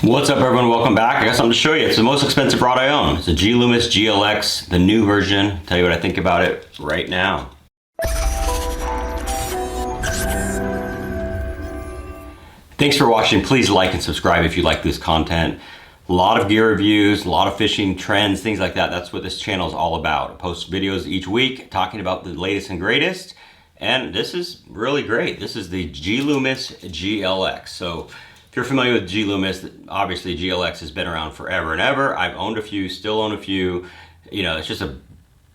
What's up everyone, welcome back. I got something to show you. It's the most expensive rod I own. It's a G Loomis GLX, the new version. Tell you what I think about it right now. Thanks for watching. Please like and subscribe if you like this content. A lot of gear reviews, a lot of fishing trends, things like that. That's what this channel is all about. I post videos each week talking about the latest and greatest. And this is really great. This is the G Loomis GLX. So if you're familiar with G Loomis, obviously GLX has been around forever and ever. I've owned a few, still own a few. You know, it's just a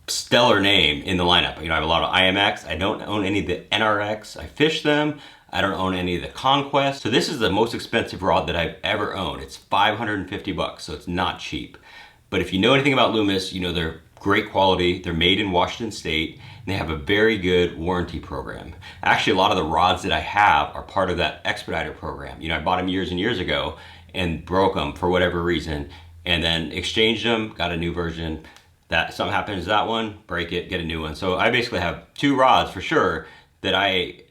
stellar name in the lineup. You know, I have a lot of IMX. I don't own any of the NRX. I fish them. I don't own any of the Conquest. So this is the most expensive rod that I've ever owned. It's 550 bucks, so it's not cheap. But if you know anything about Loomis, you know they're great quality. They're made in Washington State, and they have a very good warranty program. Actually, a lot of the rods that I have are part of that Expediter program. You know, I bought them years and years ago and broke them for whatever reason, and then exchanged them, got a new version. That something happens to that one, break it, get a new one. So I basically have two rods for sure that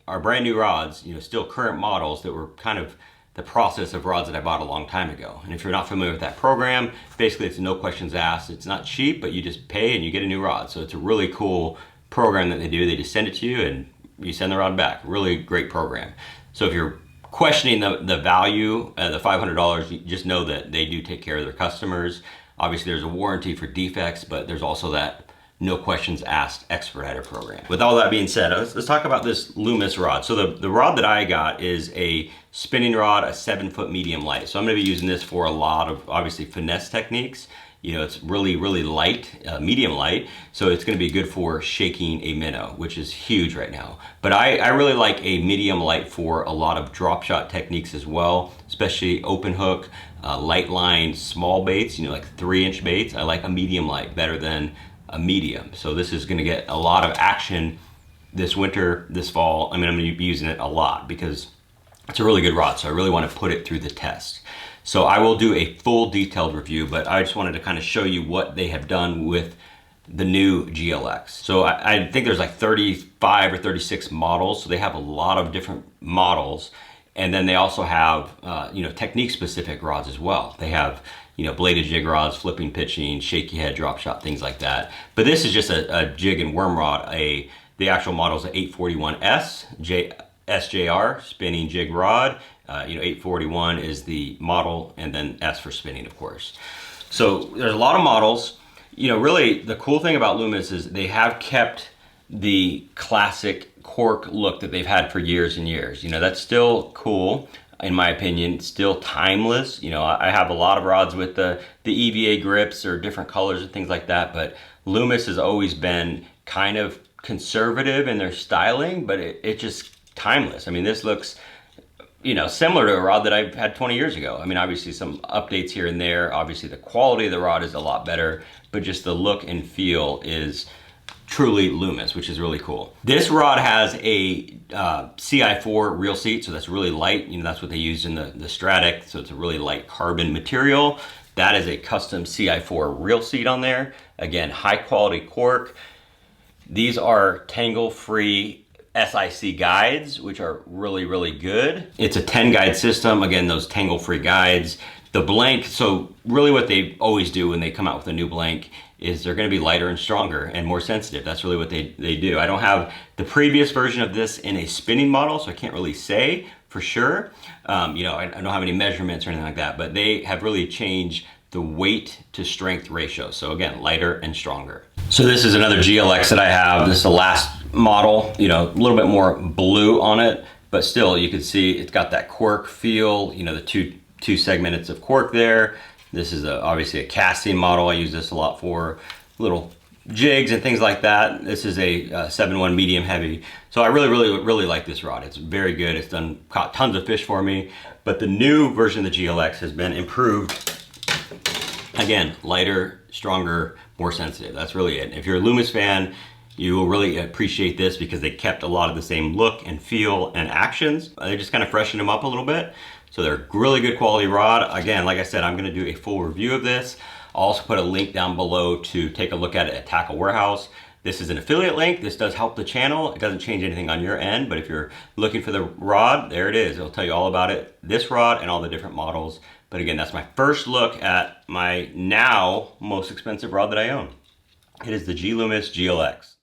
are brand new rods, you know, still current models that were kind of the process of rods that I bought a long time ago. And if you're not familiar with that program, basically it's no questions asked. It's not cheap, but you just pay and you get a new rod. So it's a really cool program that they do. They just send it to you and you send the rod back. Really great program. So if you're questioning the value, the $500, you just know that they do take care of their customers. Obviously there's a warranty for defects, but there's also that no questions asked Expediter program. With all that being said, let's talk about this Loomis rod. So the rod that I got is a spinning rod, a 7-foot medium light. So I'm gonna be using this for a lot of obviously finesse techniques. You know, it's really, really light, medium light. So it's gonna be good for shaking a minnow, which is huge right now. But I really like a medium light for a lot of drop shot techniques as well, especially open hook, light line, small baits, you know, like 3-inch baits. I like a medium light better than a medium. So this is going to get a lot of action this winter, this fall. I mean, I'm going to be using it a lot because it's a really good rod. So I really want to put it through the test. So I will do a full detailed review, but I just wanted to kind of show you what they have done with the new GLX. So I think there's like 35 or 36 models. So they have a lot of different models. And then they also have, you know, technique specific rods as well. They have, you know, bladed jig rods, flipping, pitching, shaky head, drop shot, things like that. But this is just a jig and worm rod. The actual model is an 841S SJR spinning jig rod. You know, 841 is the model, and then S for spinning, of course. So there's a lot of models. You know, really the cool thing about Loomis is they have kept the classic cork look that they've had for years and years. You know, that's still cool. In my opinion, still timeless. You know, I have a lot of rods with the EVA grips or different colors and things like that, but Loomis has always been kind of conservative in their styling, but it's just timeless. I mean, this looks, you know, similar to a rod that I've had 20 years ago. I mean, obviously some updates here and there. Obviously the quality of the rod is a lot better, but just the look and feel is truly Loomis, which is really cool. This rod has a CI4 reel seat, so that's really light. You know, that's what they use in the Stradic, so it's a really light carbon material. That is a custom CI4 reel seat on there. Again, high quality cork. These are tangle-free SIC guides, which are really, really good. It's a 10 guide system. Again, those tangle-free guides. The blank, so really what they always do when they come out with a new blank is they're going to be lighter and stronger and more sensitive. That's really what they do. I don't have the previous version of this in a spinning model, so I can't really say for sure. You know, I don't have any measurements or anything like that, but they have really changed the weight to strength ratio. So again, lighter and stronger. So this is another GLX that I have. This is the last model, you know, a little bit more blue on it, but still you can see it's got that cork feel, you know, the two segments of cork there. This is obviously a casting model. I use this a lot for little jigs and things like that. This is a 7-1 medium heavy. So I really like this rod. It's very good. It's caught tons of fish for me. But the new version of the GLX has been improved. Again, lighter, stronger, more sensitive. That's really it. If you're a Loomis fan, you will really appreciate this because they kept a lot of the same look and feel and actions. They just kind of freshened them up a little bit. So they're a really good quality rod. Again, like I said, I'm gonna do a full review of this. I'll also put a link down below to take a look at it at Tackle Warehouse. This is an affiliate link. This does help the channel. It doesn't change anything on your end, but if you're looking for the rod, there it is. It'll tell you all about it, this rod and all the different models. But again, that's my first look at my now most expensive rod that I own. It is the G Loomis GLX.